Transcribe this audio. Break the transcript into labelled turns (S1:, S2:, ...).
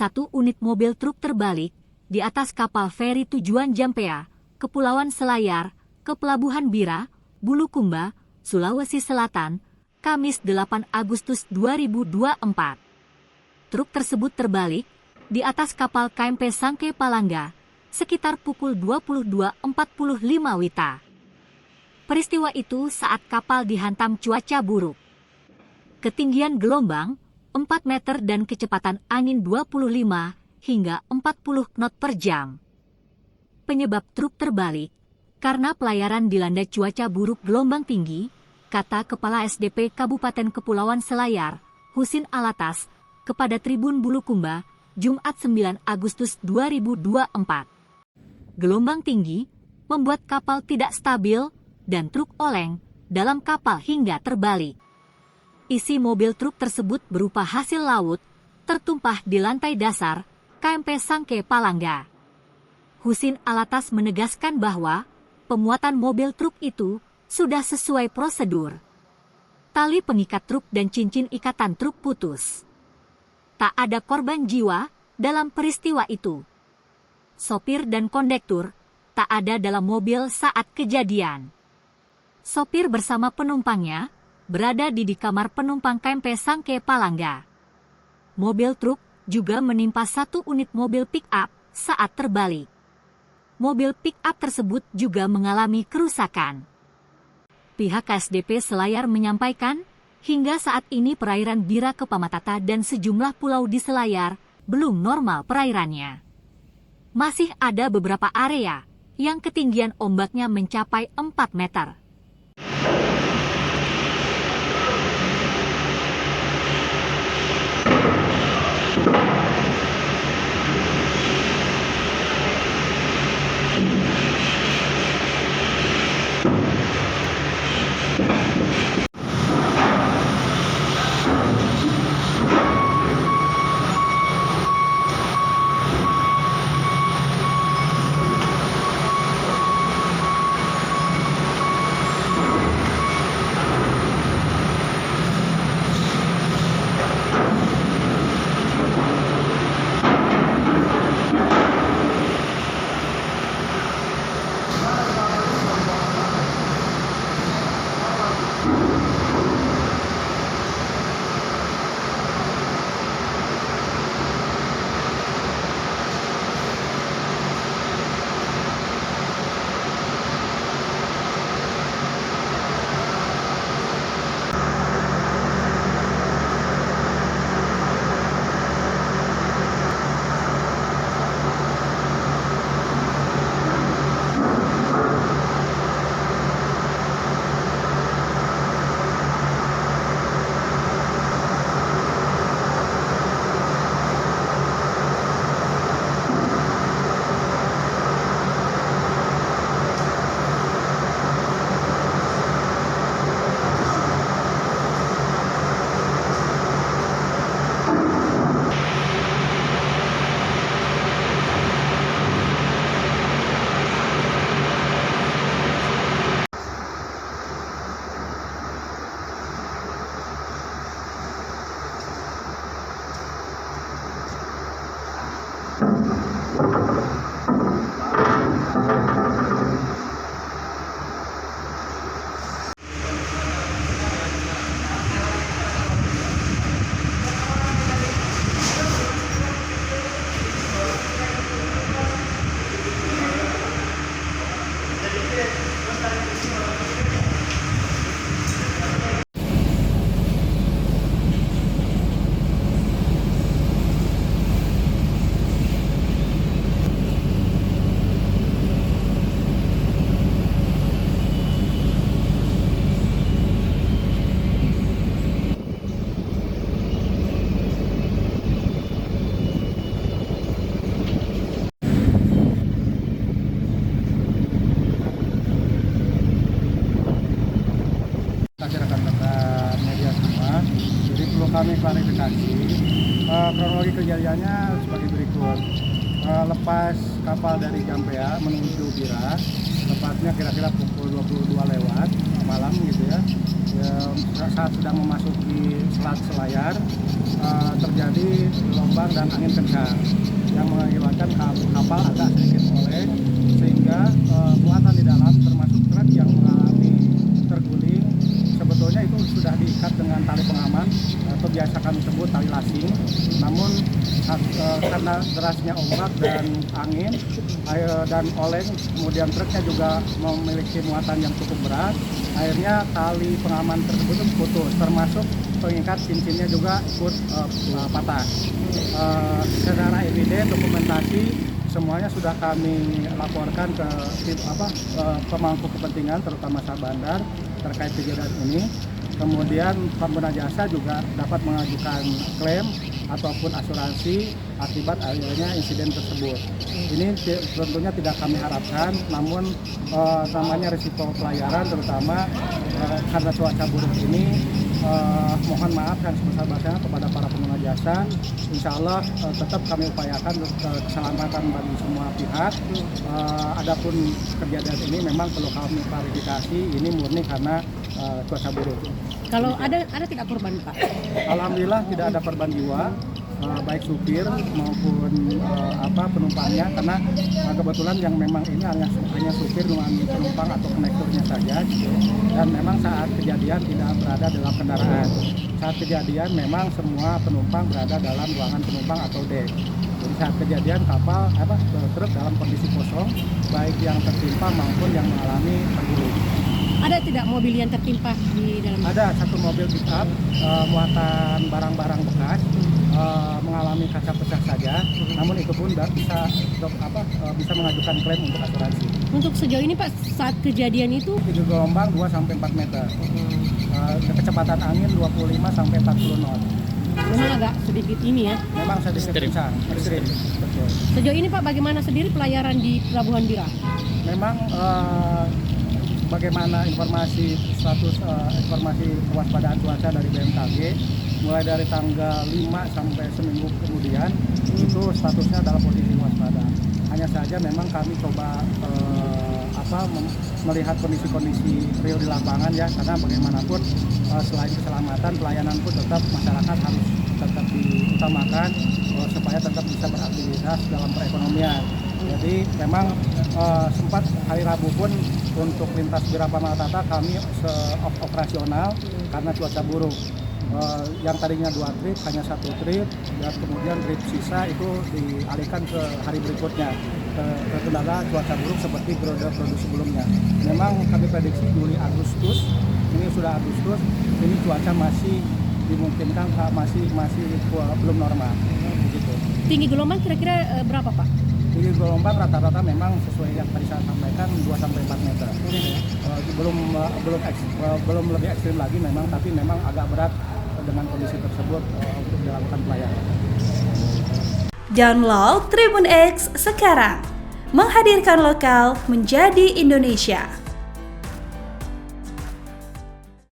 S1: satu unit mobil truk terbalik di atas kapal feri tujuan Jampea, Kepulauan Selayar, ke Pelabuhan Bira, Bulukumba, Sulawesi Selatan, Kamis 8 Agustus 2024. Truk tersebut terbalik di atas kapal KMP Sangke Palangga sekitar pukul 22.45 WITA. Peristiwa itu saat kapal dihantam cuaca buruk. Ketinggian gelombang 4 meter dan kecepatan angin 25 hingga 40 knot per jam. Penyebab truk terbalik karena pelayaran dilanda cuaca buruk gelombang tinggi, kata Kepala SDP Kabupaten Kepulauan Selayar, Husin Alatas, kepada Tribun Bulukumba, Jumat 9 Agustus 2024. Gelombang tinggi membuat kapal tidak stabil dan truk oleng dalam kapal hingga terbalik. Isi mobil truk tersebut berupa hasil laut tertumpah di lantai dasar KMP Sangke Palangga. Husin Alatas menegaskan bahwa pemuatan mobil truk itu sudah sesuai prosedur. Tali pengikat truk dan cincin ikatan truk putus. Tak ada korban jiwa dalam peristiwa itu. Sopir dan kondektur tak ada dalam mobil saat kejadian. Sopir bersama penumpangnya berada di kamar penumpang KMP Sangke Palangga. Mobil truk juga menimpa satu unit mobil pick-up saat terbalik. Mobil pick-up tersebut juga mengalami kerusakan. Pihak KSDP Selayar menyampaikan, hingga saat ini perairan Bira Kepamatata dan sejumlah pulau di Selayar belum normal perairannya. Masih ada beberapa area yang ketinggian ombaknya mencapai 4 meter.
S2: Rekan-rekan media semua, jadi perlu kami klarifikasi. Kronologi kejadiannya sebagai berikut. Lepas kapal dari Jampea menuju Bira, tepatnya kira-kira pukul 22 lewat malam gitu ya. saat sedang memasuki Selat Selayar terjadi gelombang dan angin kencang yang mengakibatkan kapal agak sedikit oleng, sehingga muatan di dalam termasuk truk yang mengalami terguling. Sebetulnya itu sudah diikat dengan tali pengaman atau biasa kami sebut tali lasing. Namun karena derasnya ombak dan angin dan oleng, kemudian truknya juga memiliki muatan yang cukup berat, akhirnya tali pengaman tersebut putus, termasuk pengikat cincinnya juga ikut patah. Secara evidence dokumentasi semuanya sudah kami laporkan ke pemangku kepentingan, terutama Syah Bandar, terkait kejadian ini. Kemudian pengguna jasa juga dapat mengajukan klaim ataupun asuransi akibat adanya insiden tersebut. Ini tentunya tidak kami harapkan, namun namanya risiko pelayaran, terutama karena cuaca buruk ini, mohon maaf dan sebesar-besarnya kepada para pengguna jasa. Insya Allah tetap kami upayakan keselamatan bagi semua pihak. Adapun kejadian ini memang perlu kami klarifikasi, ini murni karena cuaca buruk.
S3: Kalau ada tidak korban, Pak?
S2: Alhamdulillah tidak ada korban jiwa, baik supir maupun penumpangnya, karena kebetulan yang memang ini hanya supir dengan penumpang atau konektornya saja gitu. Dan memang saat kejadian tidak berada dalam kendaraan. Saat kejadian memang semua penumpang berada dalam ruangan penumpang atau deck. Jadi saat kejadian kapal truk dalam kondisi kosong, baik yang tertimpa maupun yang mengalami terguling.
S3: Ada tidak mobil yang tertimpa di dalam?
S2: Ada satu mobil pick up muatan barang-barang bekas, mengalami kaca pecah saja, namun itu pun bisa mengajukan klaim untuk asuransi.
S3: Untuk sejauh ini Pak, saat kejadian itu
S2: Gelombang 2-4 meter, kecepatan angin 25 sampai 40 knot.
S3: memang agak sedikit ini ya.
S2: Memang sedikit kencang, ekstrim. Betul.
S3: Sejauh ini Pak, bagaimana sendiri pelayaran di Pelabuhan Bira?
S2: Memang bagaimana informasi kewaspadaan cuaca dari BMKG, mulai dari tanggal 5 sampai seminggu kemudian itu statusnya dalam posisi waspada. Hanya saja memang kami coba melihat kondisi-kondisi real di lapangan ya, karena bagaimanapun selain keselamatan, pelayanan pun tetap masyarakat harus tetap diutamakan supaya tetap bisa beraktivitas dalam perekonomian. Jadi memang sempat hari Rabu pun untuk lintas Bira Pamatata kami operasional karena cuaca buruk. Yang tadinya 2 trip hanya 1 trip, dan kemudian trip sisa itu dialihkan ke hari berikutnya ke kendala cuaca buruk seperti periode sebelumnya. Memang kami prediksi Juli Agustus, ini sudah Agustus, ini cuaca masih dimungkinkan masih belum normal. Begitu.
S3: Tinggi gelombang kira-kira berapa Pak?
S2: Tinggi gelombang rata-rata memang sesuai yang tadi saya sampaikan 2-4 meter. Belum lebih ekstrim lagi memang, tapi memang agak berat dengan kondisi tersebut untuk dilakukan pelayanan.
S4: Download Tribun X sekarang, menghadirkan lokal menjadi Indonesia.